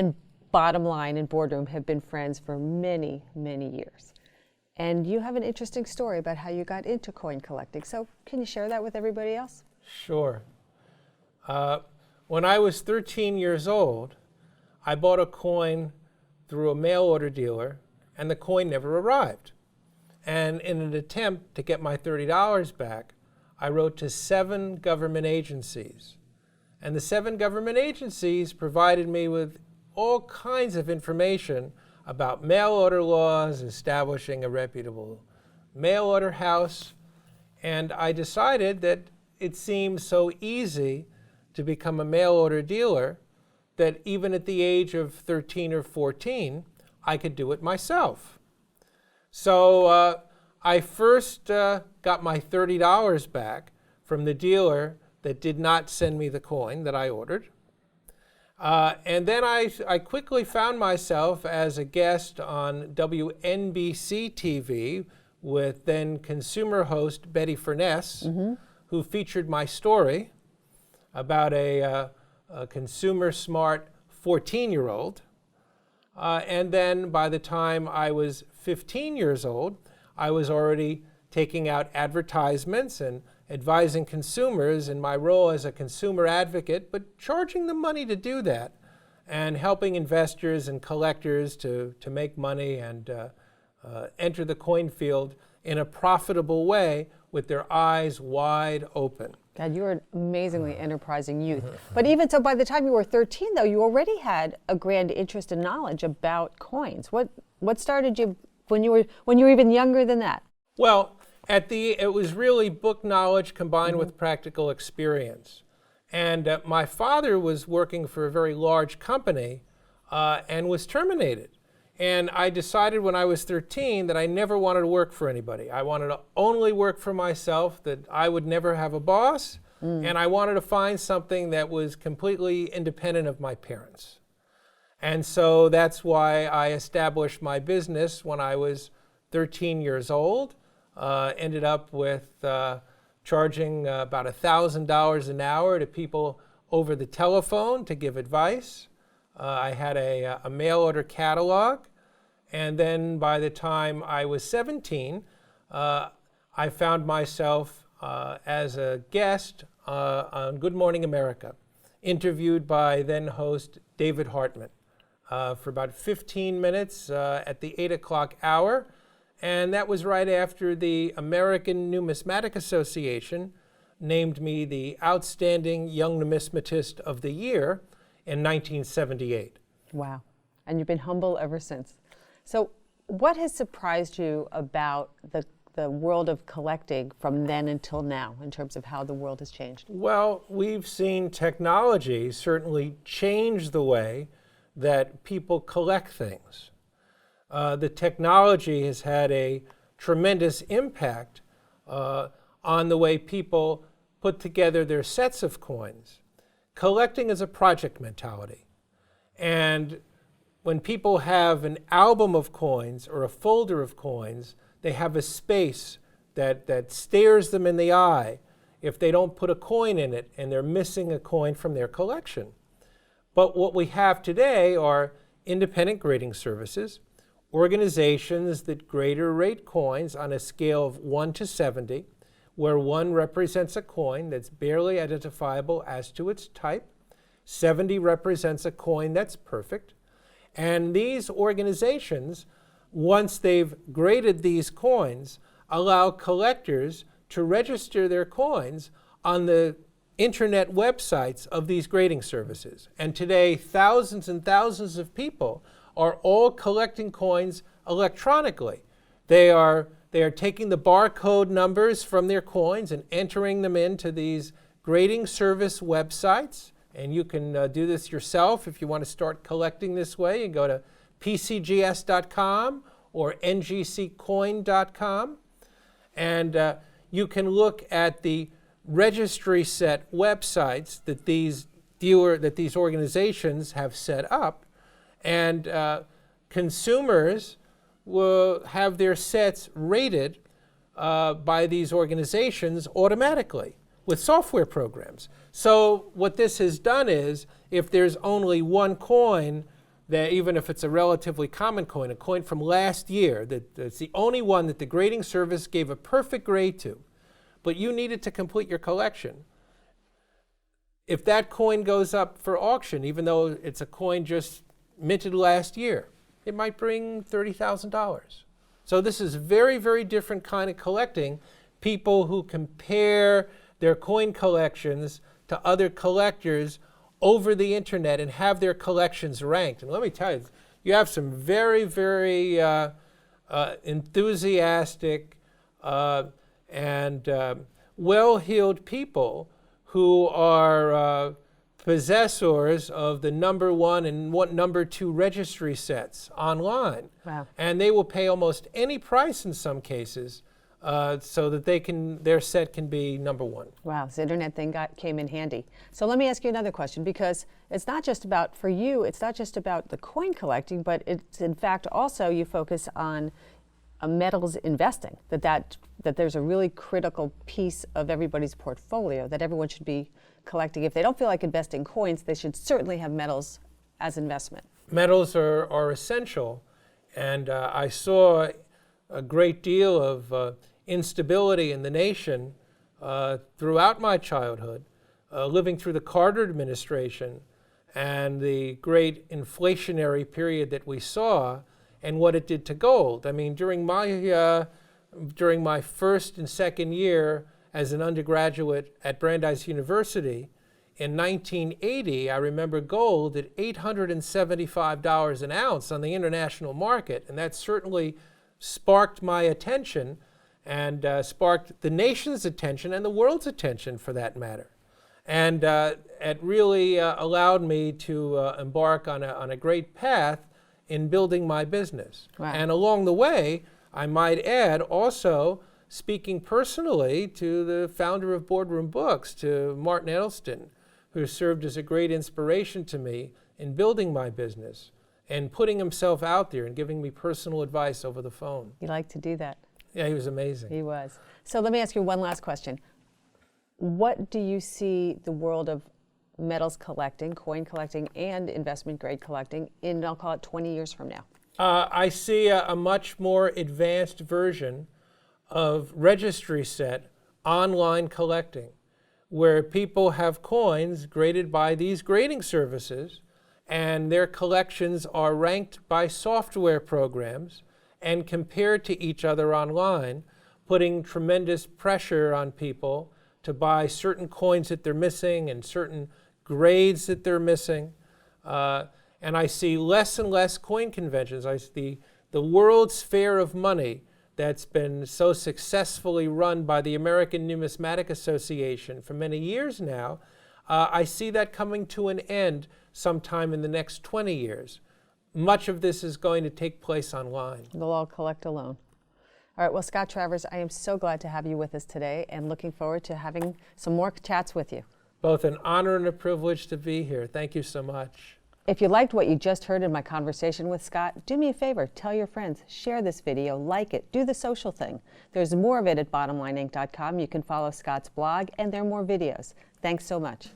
and bottom line and boardroom have been friends for many, many years. And you have an interesting story about how you got into coin collecting. So can you share that with everybody else? Sure. When I was 13 years old, I bought a coin through a mail order dealer, and the coin never arrived. And in an attempt to get my $30 back, I wrote to 7 government agencies. And the 7 government agencies provided me with all kinds of information about mail order laws, establishing a reputable mail order house. And I decided that it seemed so easy to become a mail order dealer that even at the age of 13 or 14, I could do it myself. So I first got my $30 back from the dealer that did not send me the coin that I ordered. And then I quickly found myself as a guest on WNBC TV with then consumer host Betty Furness, who featured my story about a consumer smart 14-year-old. And then by the time I was 15 years old, I was already taking out advertisements and advising consumers in my role as a consumer advocate, but charging them money to do that, and helping investors and collectors to make money and enter the coin field in a profitable way with their eyes wide open. God, you were an amazingly enterprising youth. But even so, by the time you were 13, though, you already had a grand interest and knowledge about coins. What started you when you were even younger than that? Well, it was really book knowledge combined with practical experience. And my father was working for a very large company and was terminated. And I decided when I was 13 that I never wanted to work for anybody. I wanted to only work for myself, that I would never have a boss, and I wanted to find something that was completely independent of my parents. And so that's why I established my business when I was 13 years old. Ended up with charging about $1,000 an hour to people over the telephone to give advice. I had a mail order catalog. And then by the time I was 17, I found myself as a guest on Good Morning America, interviewed by then host David Hartman for about 15 minutes at the 8 o'clock hour. And that was right after the American Numismatic Association named me the Outstanding Young Numismatist of the Year in 1978. Wow. And you've been humble ever since. So what has surprised you about the world of collecting from then until now in terms of how the world has changed? Well, we've seen technology certainly change the way that people collect things. The technology has had a tremendous impact on the way people put together their sets of coins. Collecting is a project mentality. And when people have an album of coins or a folder of coins, they have a space that stares them in the eye if they don't put a coin in it and they're missing a coin from their collection. But what we have today are independent grading services, organizations that grade or rate coins on a scale of 1 to 70, where 1 represents a coin that's barely identifiable as to its type, 70 represents a coin that's perfect, and these organizations, once they've graded these coins, allow collectors to register their coins on the internet websites of these grading services. And today, thousands and thousands of people are all collecting coins electronically. They are taking the barcode numbers from their coins and entering them into these grading service websites. And you can do this yourself if you want to start collecting this way. You go to pcgs.com or ngccoin.com. And you can look at the registry set websites that these organizations have set up. And consumers will have their sets rated by these organizations automatically with software programs. So what this has done is, if there's only 1 coin that even if it's a relatively common coin, a coin from last year, that's the only one that the grading service gave a perfect grade to, but you needed to complete your collection. If that coin goes up for auction, even though it's a coin just minted last year, it might bring $30,000. So this is very, very different kind of collecting. People who compare their coin collections to other collectors over the internet and have their collections ranked. And let me tell you, you have some very, very enthusiastic and well-heeled people who are possessors of the #1 and #2 registry sets online. Wow. And they will pay almost any price in some cases so that their set can be #1. Wow, this internet thing came in handy. So let me ask you another question, because it's not just about, for you, it's not just about the coin collecting, but it's in fact also you focus on metals investing, that there's a really critical piece of everybody's portfolio that everyone should be collecting. If they don't feel like investing coins, they should certainly have metals as investment. Metals are essential, and I saw a great deal of instability in the nation throughout my childhood, living through the Carter administration and the great inflationary period that we saw and what it did to gold. I mean, during my first and second year as an undergraduate at Brandeis University in 1980, I remember gold at $875 an ounce on the international market, and that certainly sparked my attention and sparked the nation's attention and the world's attention for that matter. And it really allowed me to embark on a great path in building my business. Wow. And along the way, I might add, also speaking personally to the founder of Boardroom Books, to Martin Edelston, who served as a great inspiration to me in building my business and putting himself out there and giving me personal advice over the phone. You like to do that. Yeah, he was amazing. He was. So let me ask you one last question. What do you see the world of metals collecting, coin collecting, and investment grade collecting in, I'll call it 20 years from now? I see a much more advanced version of registry set online collecting, where people have coins graded by these grading services, and their collections are ranked by software programs and compared to each other online, putting tremendous pressure on people to buy certain coins that they're missing and certain grades that they're missing. And I see less and less coin conventions. I see the World's Fair of Money that's been so successfully run by the American Numismatic Association for many years now. I see that coming to an end sometime in the next 20 years. Much of this is going to take place online. They'll all collect alone. All right, well, Scott Travers, I am so glad to have you with us today and looking forward to having some more chats with you. Both an honor and a privilege to be here. Thank you so much. If you liked what you just heard in my conversation with Scott, do me a favor, tell your friends, share this video, like it, do the social thing. There's more of it at bottomlineinc.com. You can follow Scott's blog, and there are more videos. Thanks so much.